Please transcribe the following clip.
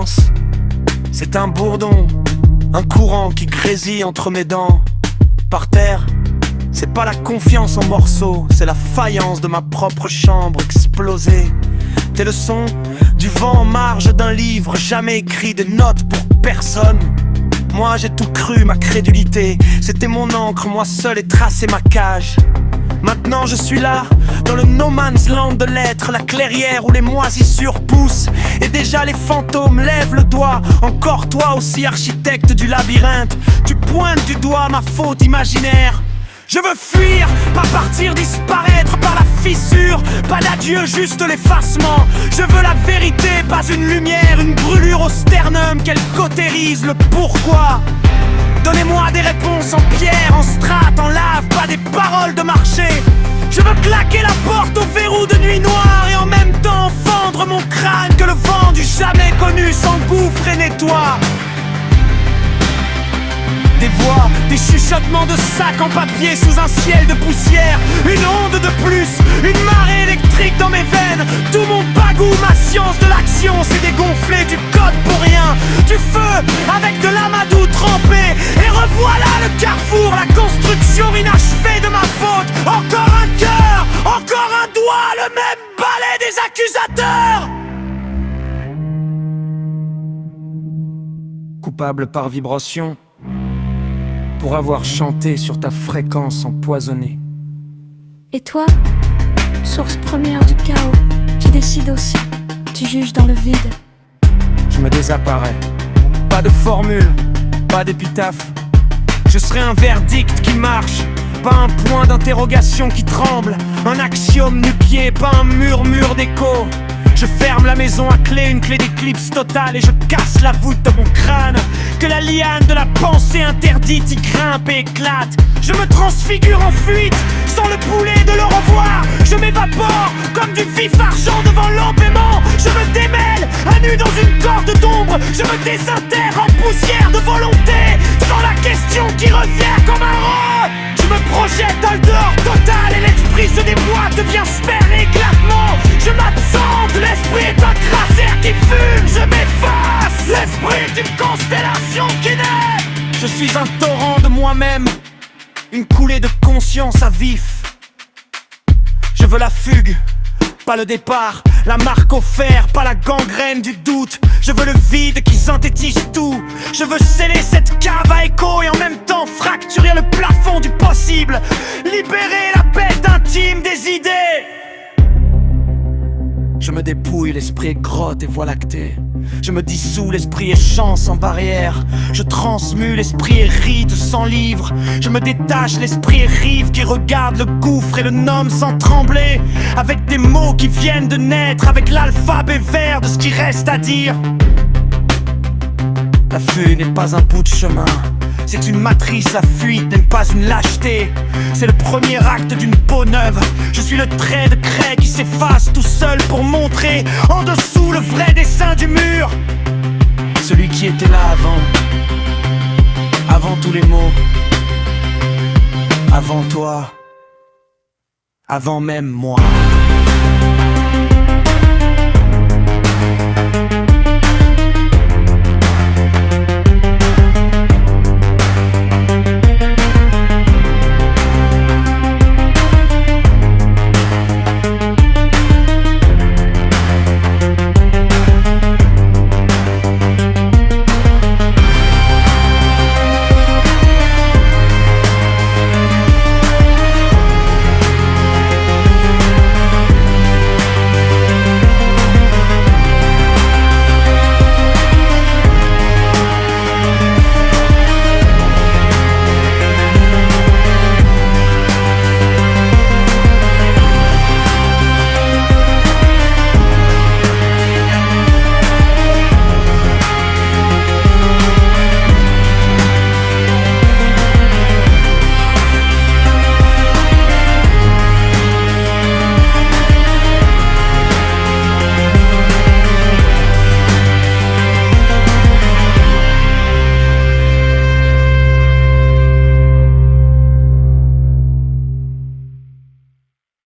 silence, c'est un bourdon, un courant qui grésille entre mes dents. Par terre, c'est pas la confiance en morceaux, c'est la faïence de ma propre chambre explosée. T'es le son du vent en marge d'un livre jamais écrit, des notes pour personne. Moi j'ai tout cru, ma crédulité, c'était mon encre, moi seul ai tracé ma cage. Maintenant je suis là, dans le no man's land de l'être, la clairière où les moisissures poussent. Et déjà les fantômes lèvent le doigt. Encore toi aussi architecte du labyrinthe, tu pointes du doigt ma faute imaginaire. Je veux fuir, pas partir, disparaître par la fissure. Pas d'adieu, juste l'effacement. Je veux la vérité, pas une lumière, une brûlure au sternum qu'elle cautérise le pourquoi. Donnez-moi des réponses en pierre, en strate, en lave, pas des paroles de marché. Je veux claquer la porte au verrou de nuit noire et en même temps fendre mon crâne que le vent du jamais connu s'engouffre et nettoie. Des voix, des chuchotements de sacs en papier sous un ciel de poussière. Une onde de plus, une marée électrique dans mes veines. Tout mon bagou, ma science de l'action, c'est dégonflé du code pour rien. Du feu avec de l'amadou trempé. Et revoilà le carrefour, la construction inachevée de ma faute. Encore un cœur, encore un doigt, le même balai des accusateurs. Coupable par vibration, pour avoir chanté sur ta fréquence empoisonnée. Et toi, source première du chaos, tu décides aussi, tu juges dans le vide. Je me désapparais, pas de formule, pas d'épitaphe. Je serai un verdict qui marche, pas un point d'interrogation qui tremble. Un axiome nu-pied, pas un murmure d'écho. Je ferme la maison à clé, une clé d'éclipse totale. Et je casse la voûte de mon crâne, que la liane de la pensée interdite y grimpe et éclate. Je me transfigure en fuite, sans le poulet de le revoir. Je m'évapore comme du vif argent devant l'empaiement. Je me démêle, à nu dans une corde d'ombre. Je me désintègre en poussière de volonté, sans la question qui revient comme un rot. Je me projette dans le dehors total et l'esprit se déboîte, devient sperme et éclatement. Je m'absente, l'esprit est un cratère qui fume, je m'efface. L'esprit est une constellation qui naît. Je suis un torrent de moi-même, une coulée de conscience à vif. Je veux la fugue, pas le départ, la marque au fer, pas la gangrène du doute. Je veux le vide qui synthétise tout. Je veux sceller cette cave à écho et en même temps fracturer le plafond du possible. Libérer la bête intime des idées. Je me dépouille, l'esprit est grotte et voie lactée. Je me dissous, l'esprit est champ sans barrière. Je transmue, l'esprit est rite sans livre. Je me détache, l'esprit est rive qui regarde le gouffre et le nomme sans trembler. Avec des mots qui viennent de naître, avec l'alphabet vert de ce qui reste à dire. La fugue n'est pas un bout de chemin, c'est une matrice, la fuite n'est pas une lâcheté. C'est le premier acte d'une peau neuve. Je suis le trait de craie qui s'efface tout seul pour montrer en dessous le vrai dessin du mur. Celui qui était là avant tous les mots, avant toi, avant même moi.